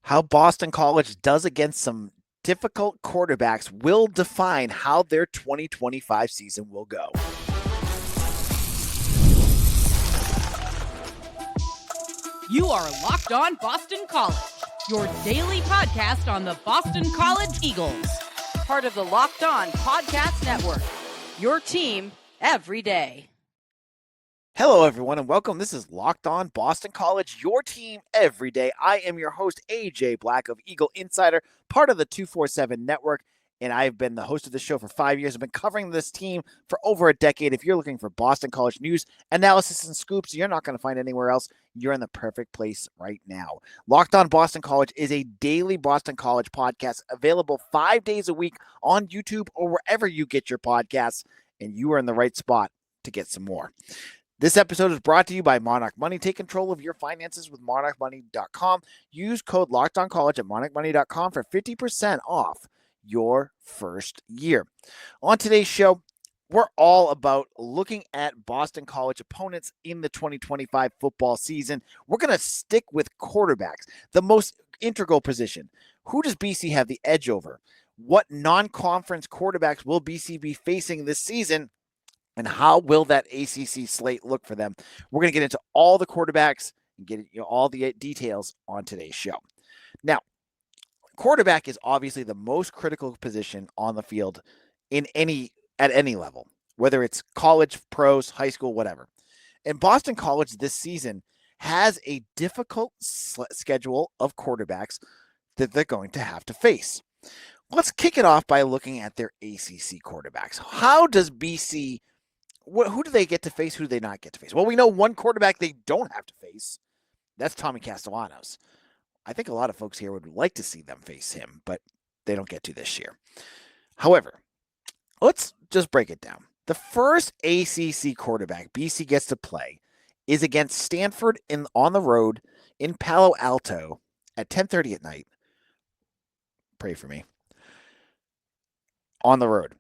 How Boston College does against some difficult quarterbacks will define how their 2025 season will go. You are Locked On Boston College, your daily podcast on the Boston College Eagles. Part of the Locked On Podcast Network, your team every day. Hello, everyone, and welcome. This is Locked On Boston College, your team every day. I am your host, AJ Black of Eagle Insider, part of the 247 Network, and I've been the host of this show for 5 years. I've been covering this team for over a decade. If you're looking for Boston College news, analysis, and scoops you're not going to find anywhere else, you're in the perfect place right now. Locked On Boston College is a daily Boston College podcast available 5 days a week on YouTube or wherever you get your podcasts, and you are in the right spot to get some more. This episode is brought to you by Monarch Money. Take control of your finances with monarchmoney.com. Use code LOCKEDONCollege at monarchmoney.com for 50% off your first year. On today's show, we're all about looking at Boston College opponents in the 2025 football season. We're going to stick with quarterbacks, the most integral position. Who does BC have the edge over? What non-conference quarterbacks will BC be facing this season? And how will that ACC slate look for them? We're going to get into all the quarterbacks and get all the details on today's show. Now, quarterback is obviously the most critical position on the field at any level, whether it's college, pros, high school, whatever. And Boston College this season has a difficult schedule of quarterbacks that they're going to have to face. Let's kick it off by looking at their ACC quarterbacks. How does BC... who do they get to face? Who do they not get to face? Well, we know one quarterback they don't have to face. That's Tommy Castellanos. I think a lot of folks here would like to see them face him, but they don't get to this year. However, let's just break it down. The first ACC quarterback BC gets to play is against Stanford on the road in Palo Alto at 10:30 at night. Pray for me. On the road.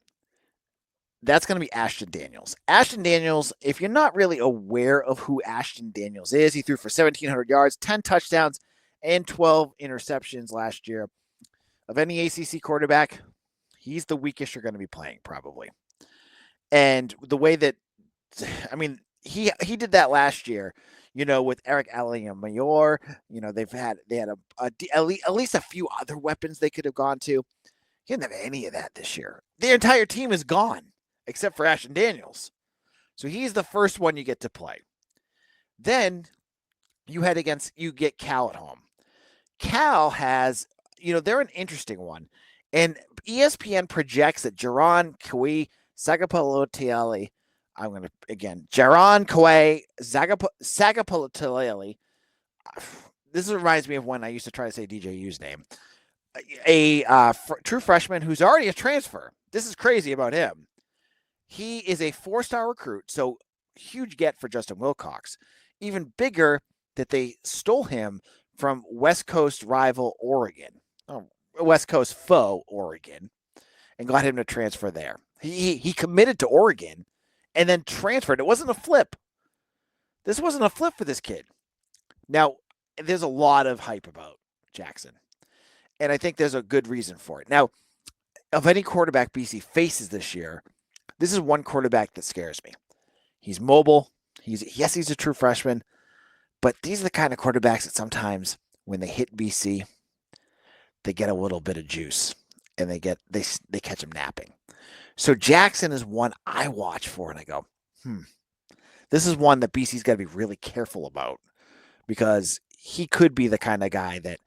That's going to be Ashton Daniels. Ashton Daniels, if you're not really aware of who Ashton Daniels is, he threw for 1,700 yards, 10 touchdowns, and 12 interceptions last year. Of any ACC quarterback, he's the weakest you're going to be playing, probably. And the way that, he did that last year, with Eric Alliamayor. They had at least a few other weapons they could have gone to. He didn't have any of that this year. The entire team is gone, except for Ashton Daniels. So he's the first one you get to play. Then you get Cal at home. Cal has, they're an interesting one. And ESPN projects that Jaron-Keawe, Jaron-Keawe, this reminds me of when I used to try to say DJU's name. True freshman who's already a transfer. This is crazy about him. He is a 4-star recruit, so huge get for Justin Wilcox. Even bigger that they stole him from West Coast rival Oregon, West Coast foe Oregon, and got him to transfer there. He committed to Oregon and then transferred. It wasn't a flip. This wasn't a flip for this kid. Now, there's a lot of hype about Jackson, and I think there's a good reason for it. Now, of any quarterback BC faces this year, this is one quarterback that scares me. He's mobile. He's a true freshman, but these are the kind of quarterbacks that sometimes when they hit BC, they get a little bit of juice and they catch him napping. So Jackson is one I watch for and I go, this is one that BC's got to be really careful about because he could be the kind of guy that,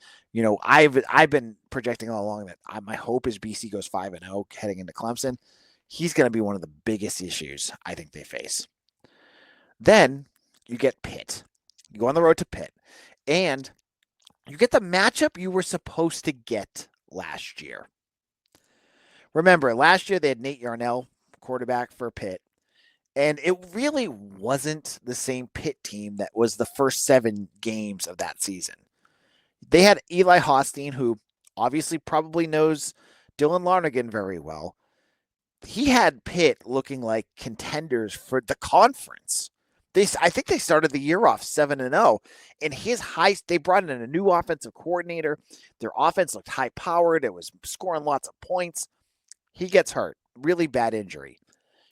I've been projecting all along that my hope is BC goes 5-0 heading into Clemson. He's going to be one of the biggest issues I think they face. Then you get Pitt. You go on the road to Pitt. And you get the matchup you were supposed to get last year. Remember, last year they had Nate Yarnell, quarterback for Pitt. And it really wasn't the same Pitt team that was the first 7 games of that season. They had Eli Hostine, who obviously probably knows Dylan Larnagan very well. He had Pitt looking like contenders for the conference. I think they started the year off 7-0, and they brought in a new offensive coordinator. Their offense looked high powered. It was scoring lots of points. He gets hurt, really bad injury,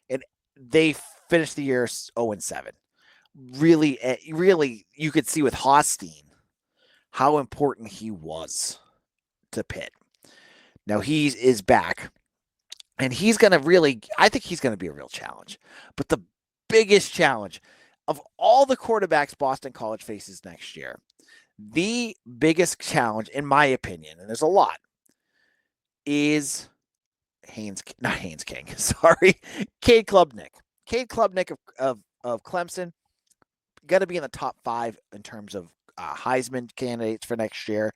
and they finished the year 0-7. Really, you could see with Hosteen how important he was to Pitt. Now he is back, and I think he's going to be a real challenge. But the biggest challenge of all the quarterbacks Boston College faces next year, the biggest challenge, in my opinion, and there's a lot, is Cade Klubnik. Cade Klubnik of Clemson, got to be in the top 5 in terms of Heisman candidates for next year.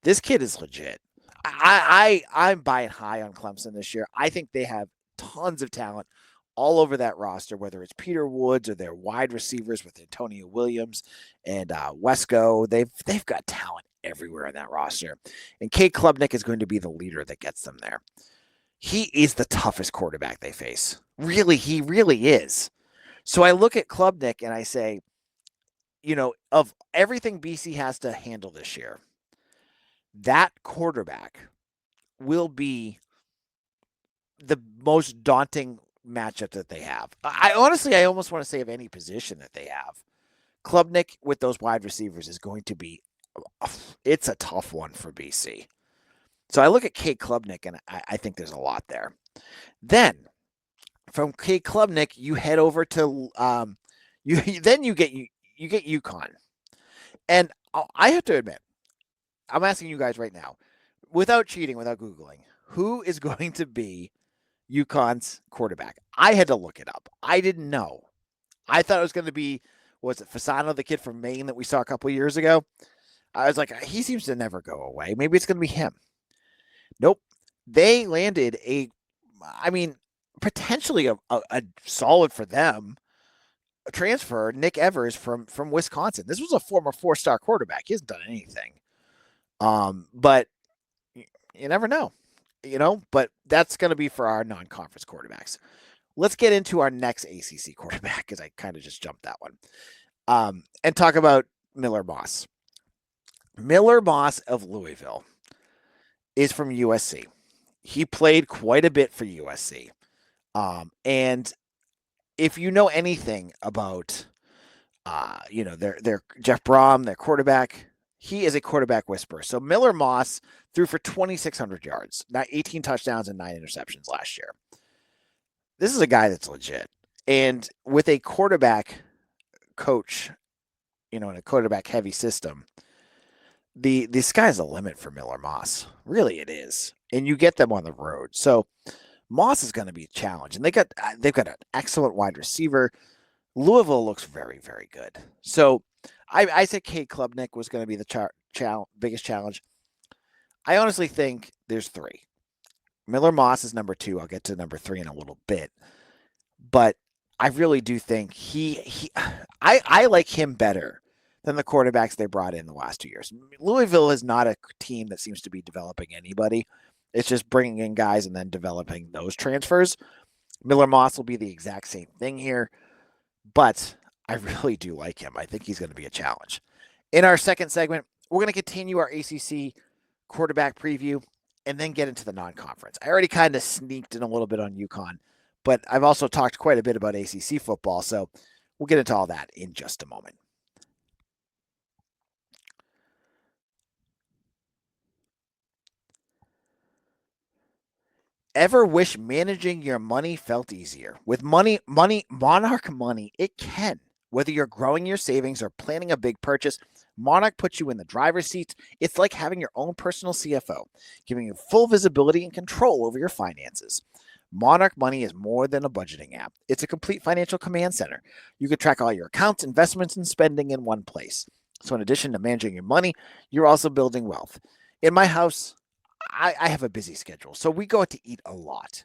This kid is legit. I'm buying high on Clemson this year. I think they have tons of talent all over that roster, whether it's Peter Woods or their wide receivers with Antonio Williams and Wesco. They've got talent everywhere in that roster. And Cade Klubnik is going to be the leader that gets them there. He is the toughest quarterback they face. Really, he really is. So I look at Klubnik and I say, of everything BC has to handle this year, that quarterback will be the most daunting matchup that they have. I almost want to say of any position that they have. Klubnik with those wide receivers is going to be, it's a tough one for BC. So I look at Cade Klubnik and I think there's a lot there. Then from Cade Klubnik, you head over to you get UConn. And I have to admit, I'm asking you guys right now, without cheating, without Googling, who is going to be UConn's quarterback? I had to look it up. I didn't know. I thought it was going to be, was it Fasano, the kid from Maine that we saw a couple of years ago? I was like, he seems to never go away. Maybe it's going to be him. Nope. They landed potentially a solid for them transfer, Nick Evers from Wisconsin. This was a former 4-star quarterback. He hasn't done anything. But you never know, but that's going to be for our non-conference quarterbacks. Let's get into our next ACC quarterback, because I kind of just jumped that one, and talk about Miller Moss. Miller Moss of Louisville is from USC. He played quite a bit for USC. And if you know anything about, their Jeff Brom, their quarterback, he is a quarterback whisperer. So Miller Moss threw for 2,600 yards, 18 touchdowns and 9 interceptions last year. This is a guy that's legit. And with a quarterback coach, in a quarterback heavy system, the sky's the limit for Miller Moss. Really, it is. And you get them on the road. So Moss is going to be a challenge. And they've got an excellent wide receiver. Louisville looks very, very good. So I said Cade Klubnik was going to be the biggest challenge. I honestly think there's 3. Miller Moss is number 2. I'll get to number 3 in a little bit. But I really do think I like him better than the quarterbacks they brought in the last 2 years. Louisville is not a team that seems to be developing anybody. It's just bringing in guys and then developing those transfers. Miller Moss will be the exact same thing here, but I really do like him. I think he's going to be a challenge. In our second segment, we're going to continue our ACC quarterback preview and then get into the non-conference. I already kind of sneaked in a little bit on UConn, but I've also talked quite a bit about ACC football, so we'll get into all that in just a moment. Ever wish managing your money felt easier? With Monarch Money, it can. Whether you're growing your savings or planning a big purchase, Monarch puts you in the driver's seat. It's like having your own personal CFO, giving you full visibility and control over your finances. Monarch Money is more than a budgeting app. It's a complete financial command center. You can track all your accounts, investments, and spending in one place. So in addition to managing your money, you're also building wealth. In my house, I have a busy schedule, so we go out to eat a lot.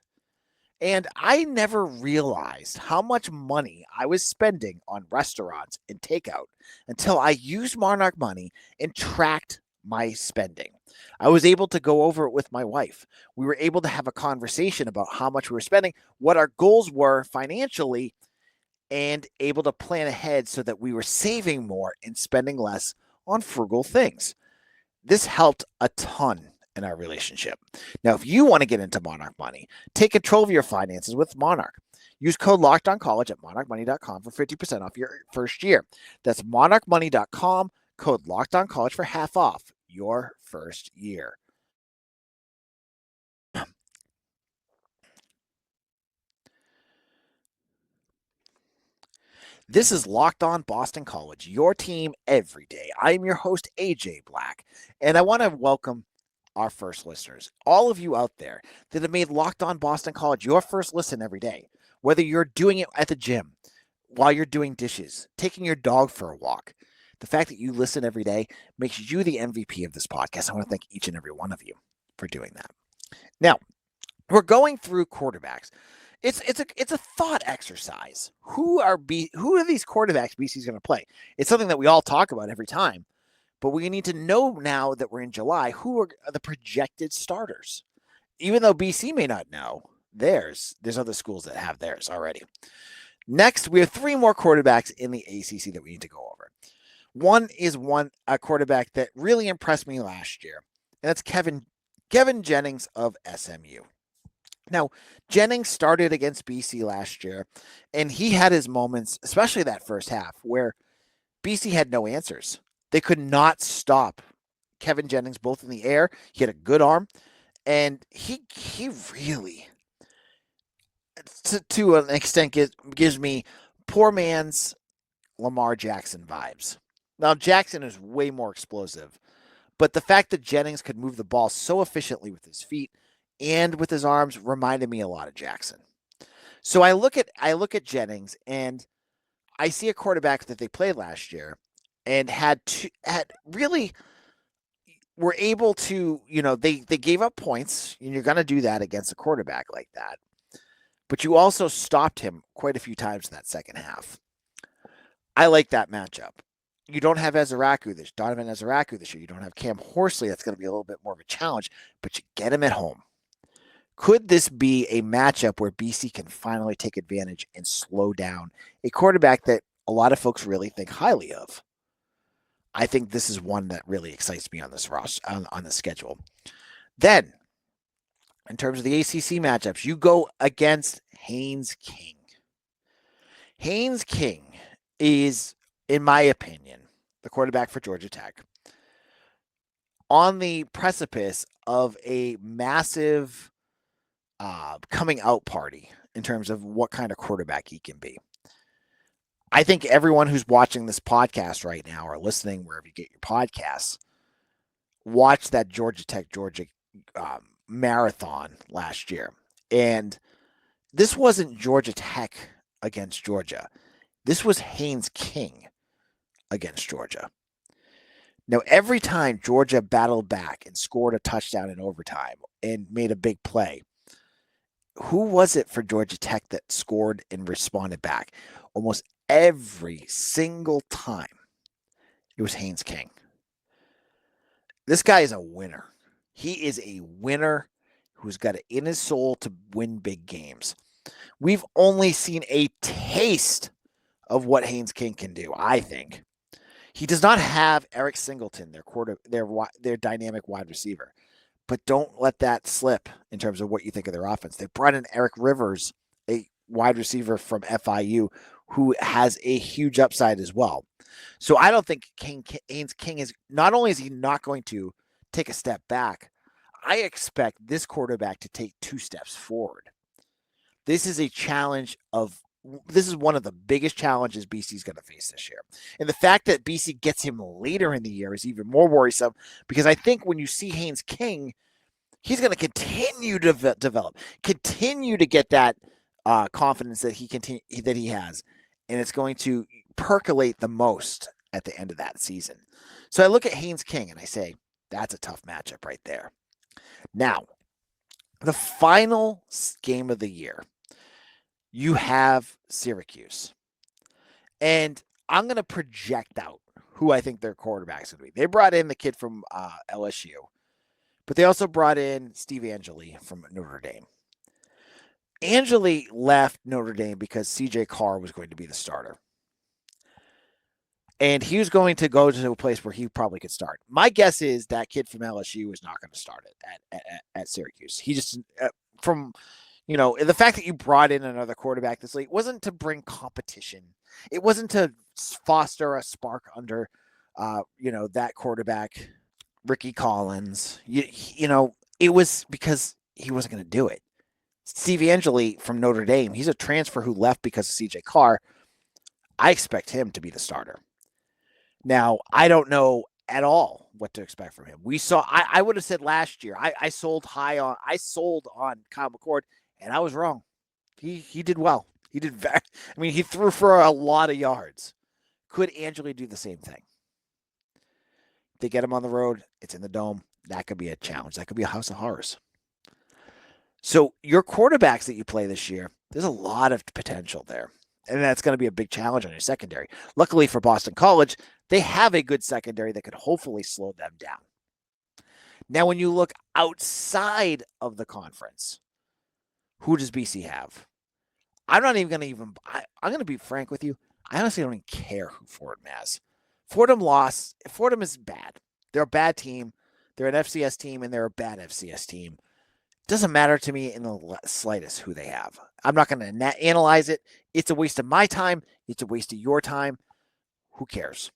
And I never realized how much money I was spending on restaurants and takeout until I used Monarch Money and tracked my spending. I was able to go over it with my wife. We were able to have a conversation about how much we were spending, what our goals were financially, and able to plan ahead so that we were saving more and spending less on frugal things. This helped a ton in our relationship. Now, if you want to get into Monarch Money, take control of your finances with Monarch. Use code LOCKEDONCollege at monarchmoney.com for 50% off your first year. That's monarchmoney.com, code LOCKEDONCollege for half off your first year. This is Locked On Boston College, your team every day. I am your host, AJ Black, and I want to welcome our first listeners, all of you out there that have made Locked On Boston College your first listen every day, whether you're doing it at the gym, while you're doing dishes, taking your dog for a walk. The fact that you listen every day makes you the MVP of this podcast. I want to thank each and every one of you for doing that. Now, we're going through quarterbacks. It's a thought exercise. Who are these quarterbacks BC's going to play? It's something that we all talk about every time, but we need to know now that we're in July who are the projected starters. Even though BC may not know theirs, there's other schools that have theirs already. Next, we have three more quarterbacks in the ACC that we need to go over. One is a quarterback that really impressed me last year, and that's Kevin Jennings of SMU. Now, Jennings started against BC last year, and he had his moments, especially that first half, where BC had no answers. They could not stop Kevin Jennings both in the air. He had a good arm, and he really, to an extent, gives me poor man's Lamar Jackson vibes. Now, Jackson is way more explosive, but the fact that Jennings could move the ball so efficiently with his feet and with his arms reminded me a lot of Jackson. So I look at Jennings, and I see a quarterback that they played last year and had really were able to, they gave up points, and you're going to do that against a quarterback like that. But you also stopped him quite a few times in that second half. I like that matchup. You don't have Donovan Ezeraku this year. You don't have Cam Horsley. That's going to be a little bit more of a challenge, but you get him at home. Could this be a matchup where BC can finally take advantage and slow down a quarterback that a lot of folks really think highly of? I think this is one that really excites me on this roster, on the schedule. Then, in terms of the ACC matchups, you go against Haynes King. Haynes King is, in my opinion, the quarterback for Georgia Tech, on the precipice of a massive coming out party in terms of what kind of quarterback he can be. I think everyone who's watching this podcast right now or listening wherever you get your podcasts, watched that Georgia Tech marathon last year. And this wasn't Georgia Tech against Georgia. This was Haynes King against Georgia. Now, every time Georgia battled back and scored a touchdown in overtime and made a big play, who was it for Georgia Tech that scored and responded back? Almost every single time, it was Haynes King. This guy is a winner. He is a winner who's got it in his soul to win big games. We've only seen a taste of what Haynes King can do, I think. He does not have Eric Singleton, their dynamic wide receiver. But don't let that slip in terms of what you think of their offense. They brought in Eric Rivers, a wide receiver from FIU, who has a huge upside as well. So I don't think Haynes King is, not only is he not going to take a step back, I expect this quarterback to take 2 steps forward. This is one of the biggest challenges BC's going to face this year. And the fact that BC gets him later in the year is even more worrisome, because I think when you see Haynes King, he's going to continue to develop, continue to get that confidence that he has, and it's going to percolate the most at the end of that season. So I look at Haynes King and I say, that's a tough matchup right there. Now, the final game of the year, you have Syracuse. And I'm going to project out who I think their quarterback's going to be. They brought in the kid from LSU, but they also brought in Steve Angeli from Notre Dame. Angeli left Notre Dame because CJ Carr was going to be the starter. And he was going to go to a place where he probably could start. My guess is that kid from LSU is not going to start it at Syracuse. He just, from, the fact that you brought in another quarterback this late wasn't to bring competition. It wasn't to foster a spark under, that quarterback, Ricky Collins. It was because he wasn't going to do it. Steve Angeli from Notre Dame, he's a transfer who left because of CJ Carr. I expect him to be the starter. Now, I don't know at all what to expect from him. I would have said last year, I sold on Kyle McCord, and I was wrong. He did well. He did he threw for a lot of yards. Could Angeli do the same thing? They get him on the road. It's in the dome. That could be a challenge. That could be a house of horrors. So your quarterbacks that you play this year, there's a lot of potential there. And that's going to be a big challenge on your secondary. Luckily for Boston College, they have a good secondary that could hopefully slow them down. Now, when you look outside of the conference, who does BC have? I'm not even going to I'm going to be frank with you. I honestly don't even care who Fordham has. Fordham lost. Fordham is bad. They're a bad team. They're an FCS team, and they're a bad FCS team. Doesn't matter to me in the slightest who they have. I'm not going to analyze it. It's a waste of my time. It's a waste of your time. Who cares?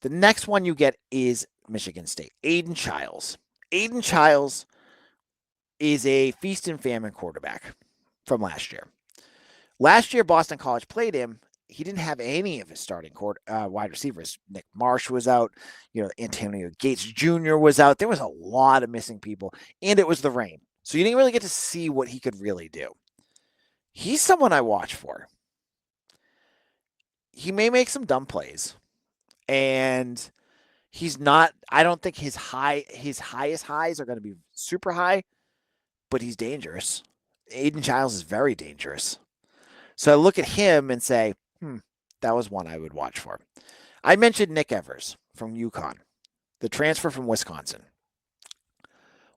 The next one you get is Michigan State. Aiden Chiles. Aiden Chiles is a feast and famine quarterback from last year. Last year, Boston College played him. He didn't have any of his starting wide receivers. Nick Marsh was out. Antonio Gates Jr. was out. There was a lot of missing people, and it was the rain. So you didn't really get to see what he could really do. He's someone I watch for. He may make some dumb plays, and he's not. I don't think his highest highs are going to be super high, but he's dangerous. Aiden Chiles is very dangerous. So I look at him and say, that was one I would watch for. I mentioned Nick Evers from UConn, the transfer from Wisconsin.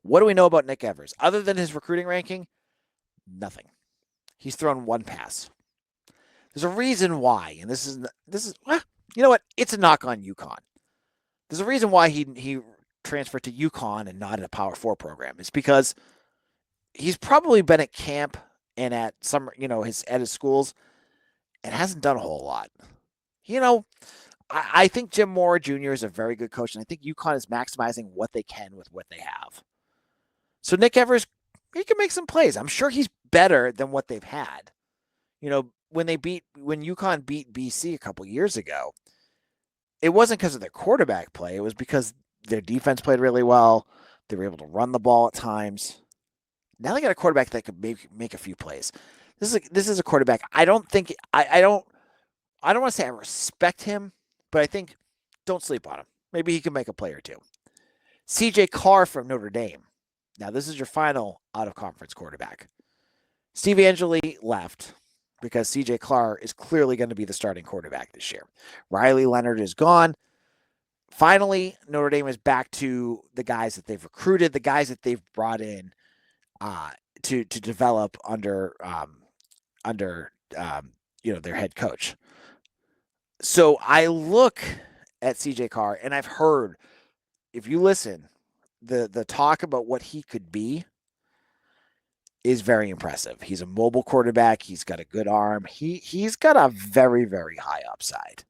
What do we know about Nick Evers? Other than his recruiting ranking, nothing. He's thrown one pass. There's a reason why, and this is you know what? It's a knock on UConn. There's a reason why he transferred to UConn and not at a Power 4 program. It's because he's probably been at camp and at some, at his schools and hasn't done a whole lot. I think Jim Mora Jr. is a very good coach, and I think UConn is maximizing what they can with what they have. So Nick Evers, he can make some plays. I'm sure he's better than what they've had. When UConn beat BC a couple years ago, it wasn't because of their quarterback play. It was because their defense played really well. They were able to run the ball at times. Now they got a quarterback that could make a few plays. This is a quarterback. I don't want to say I respect him, but I think don't sleep on him. Maybe he can make a play or two. CJ Carr from Notre Dame. Now this is your final out-of-conference quarterback. Steve Angeli left because CJ Carr is clearly going to be the starting quarterback this year. Riley Leonard is gone. Finally, Notre Dame is back to the guys that they've recruited, the guys that they've brought in to develop under their head coach. So I look at CJ Carr, and I've heard, if you listen, the talk about what he could be is very impressive. He's a mobile quarterback. He's got a good arm. He's got a very, very high upside.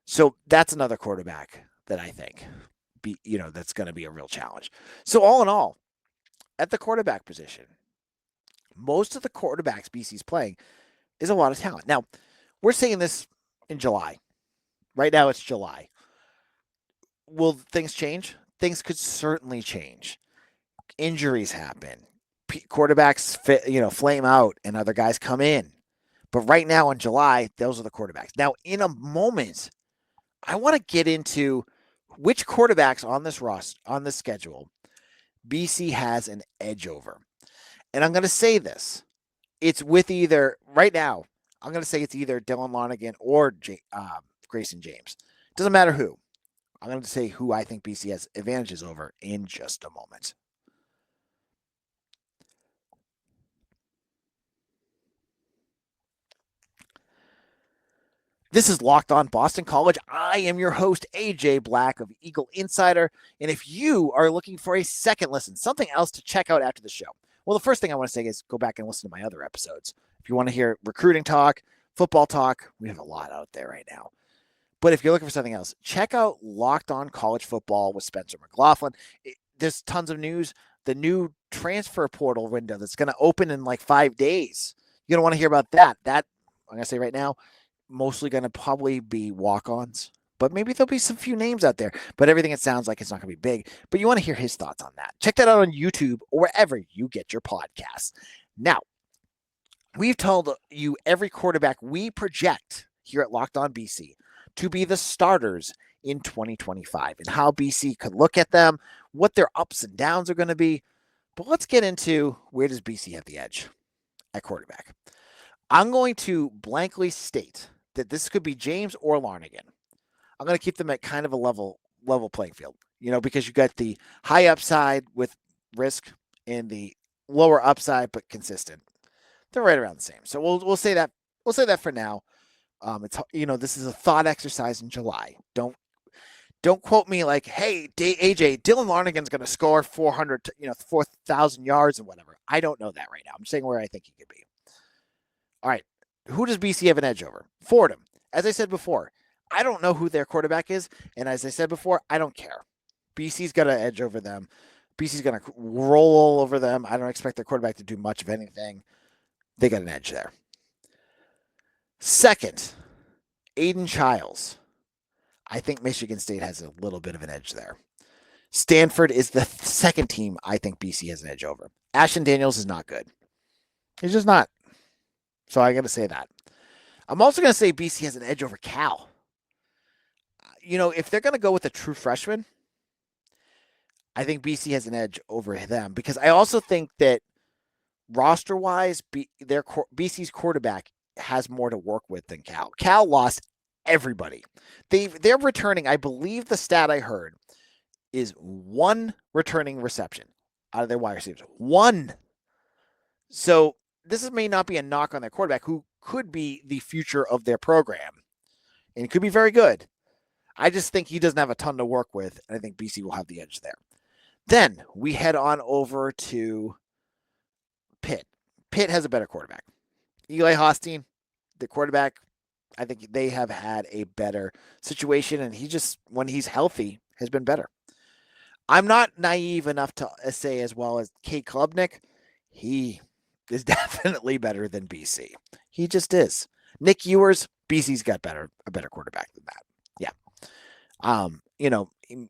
So that's another quarterback that I think that's going to be a real challenge. So all in all, at the quarterback position, most of the quarterbacks BC's playing is a lot of talent. Now, we're saying this in July. Right now it's July. Will things change? Things could certainly change. Injuries happen. Quarterbacks flame out and other guys come in. But right now in July, those are the quarterbacks. Now, in a moment, I want to get into which quarterbacks on this schedule BC has an edge over. And I'm going to say this. It's with either, right now, I'm going to say it's either Dylan Lonergan or Grayson James. Doesn't matter who. I'm going to say who I think BC has advantages over in just a moment. This is Locked On Boston College. I am your host, AJ Black of Eagle Insider. And if you are looking for a second listen, something else to check out after the show, well, the first thing I want to say is go back and listen to my other episodes. If you want to hear recruiting talk, football talk, we have a lot out there right now. But if you're looking for something else, check out Locked On College Football with Spencer McLaughlin. There's tons of news. The new transfer portal window that's going to open in like 5 days. You're going to want to hear about that. That, I'm going to say right now, mostly going to probably be walk-ons, but maybe there'll be some few names out there. But everything, it sounds like it's not going to be big. But you want to hear his thoughts on that. Check that out on YouTube or wherever you get your podcasts. Now, we've told you every quarterback we project here at Locked On BC to be the starters in 2025 and how BC could look at them, what their ups and downs are going to be. But let's get into where does BC have the edge at quarterback. I'm going to blankly state that this could be James or Larnagin. I'm going to keep them at kind of a level playing field, because you got the high upside with risk and the lower upside but consistent. They're right around the same. So we'll say that. We'll say that for now. It's this is a thought exercise in July. Don't quote me like, hey, AJ, Dylan Larnagin's going to score 4,000 yards and whatever. I don't know that right now. I'm saying where I think he could be. All right, who does BC have an edge over? Fordham. As I said before, I don't know who their quarterback is, and as I said before, I don't care. BC's got an edge over them. BC's going to roll all over them. I don't expect their quarterback to do much of anything. They got an edge there. Second, Aiden Childs. I think Michigan State has a little bit of an edge there. Stanford is the second team I think BC has an edge over. Ashton Daniels is not good. He's just not. So I got to say that. I'm also going to say BC has an edge over Cal. If they're going to go with a true freshman, I think BC has an edge over them because I also think that roster-wise, BC's quarterback has more to work with than Cal. Cal lost everybody. They're returning, I believe the stat I heard is one returning reception out of their wide receivers. One. So this may not be a knock on their quarterback, who could be the future of their program and could be very good. I just think he doesn't have a ton to work with, and I think BC will have the edge there. Then we head on over to Pitt. Pitt has a better quarterback. Eli Hostine, the quarterback, I think they have had a better situation, and he just, when he's healthy, has been better. I'm not naive enough to say as well as Cade Klubnik. He is definitely better than BC. He just is. Nick Ewers, BC's got a better quarterback than that. Yeah.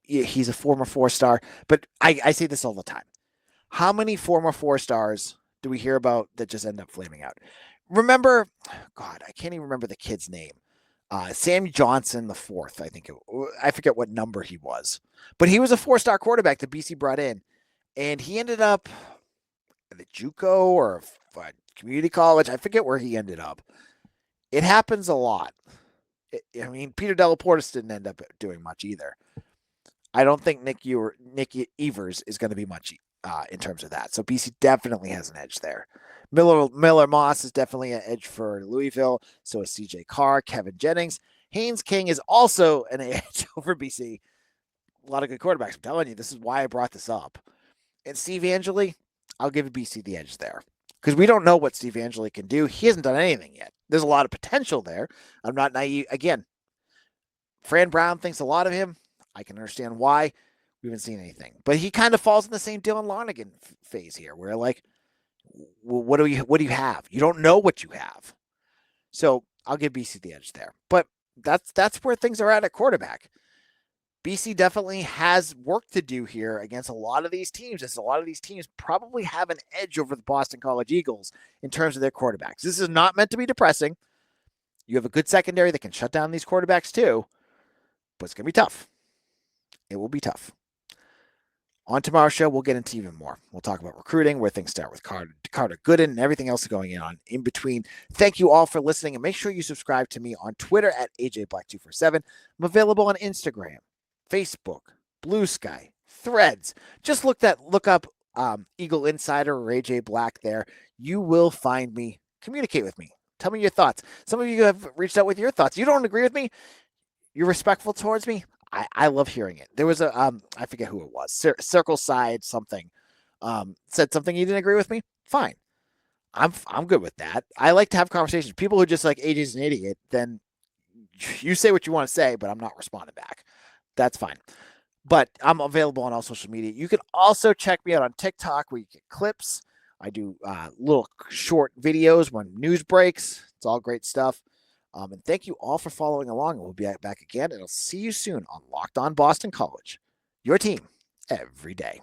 He's a former 4-star, but I say this all the time. How many former 4-stars do we hear about that just end up flaming out? Remember, God, I can't even remember the kid's name. Sam Johnson the fourth, I forget what number he was, but he was a 4-star quarterback that BC brought in, and he ended up at a JUCO or a community college. I forget where he ended up. It happens a lot. Peter Delaportis didn't end up doing much either. I don't think Nick Evers is going to be much in terms of that. So BC definitely has an edge there. Miller Moss is definitely an edge for Louisville. So is CJ Carr, Kevin Jennings. Haynes King is also an edge over BC. A lot of good quarterbacks. I'm telling you, this is why I brought this up. And Steve Angeli, I'll give BC the edge there. Because we don't know what Steve Angeli can do. He hasn't done anything yet. There's a lot of potential there. I'm not naive. Again, Fran Brown thinks a lot of him. I can understand why. We haven't seen anything. But he kind of falls in the same Dylan Larnagin phase here, where like, what do you have? You don't know what you have. So I'll give BC the edge there. But that's where things are at quarterback. BC definitely has work to do here against a lot of these teams, as a lot of these teams probably have an edge over the Boston College Eagles in terms of their quarterbacks. This is not meant to be depressing. You have a good secondary that can shut down these quarterbacks too, but it's going to be tough. It will be tough. On tomorrow's show, we'll get into even more. We'll talk about recruiting, where things start with Carter Gooden, and everything else going on in between. Thank you all for listening, and make sure you subscribe to me on Twitter at AJBlack247. I'm available on Instagram, Facebook, Blue Sky, Threads. Just look up Eagle Insider or AJ Black there. You will find me. Communicate with me. Tell me your thoughts. Some of you have reached out with your thoughts. You don't agree with me. You're respectful towards me. I love hearing it. There was a I forget who it was. Circle Side something said something you didn't agree with me. Fine. I'm good with that. I like to have conversations. People who just like AJ's an idiot, then you say what you want to say, but I'm not responding back. That's fine. But I'm available on all social media. You can also check me out on TikTok where you get clips. I do little short videos when news breaks. It's all great stuff. And thank you all for following along. And we'll be back again. And I'll see you soon on Locked On Boston College, your team every day.